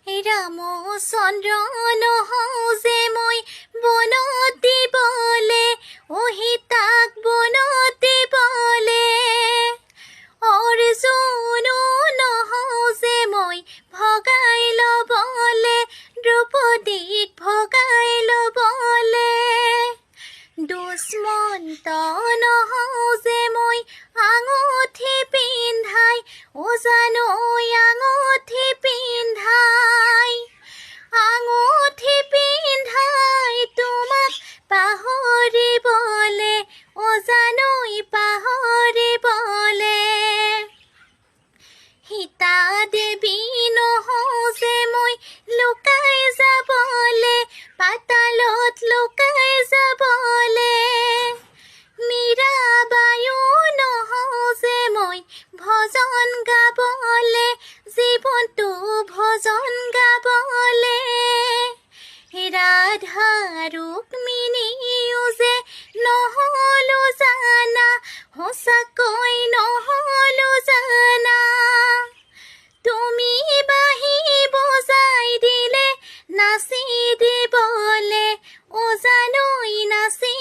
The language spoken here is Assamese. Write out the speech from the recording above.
ৰামচন্দ্ৰ নহওঁ যে মই বনত দিবলে, সীতাক বনত দিবলে। অৰ্জুনো নহওঁ যে মই ভগাই ল'বলে, দ্ৰৌপদীক ভগাই ল'বলে। দুষ্মন্ত নহওঁ যে মই আঙুঠি পিন্ধাই, জানৈ আঙুঠি পিন্ধাই। আঙুঠি পিন্ধাই তোমাক পাহৰিবলে, জানৈ পাহৰিবলে। সীতা দেৱী নহওঁ যে মই লুকাই যাবলে, পাতালত লুকাই যাবলে। মীৰাবায়ো নহওঁ যে মই ভজন গাবলে, জীৱনটো ভজন গাবলে। ৰাধা ৰুক্মিণীও যে নহ'লো জানা, সঁচাকৈ নহ'লো জানা। তুমি বাঁহী বজাই দিলে নাচি দিবলে, জানৈ নাচি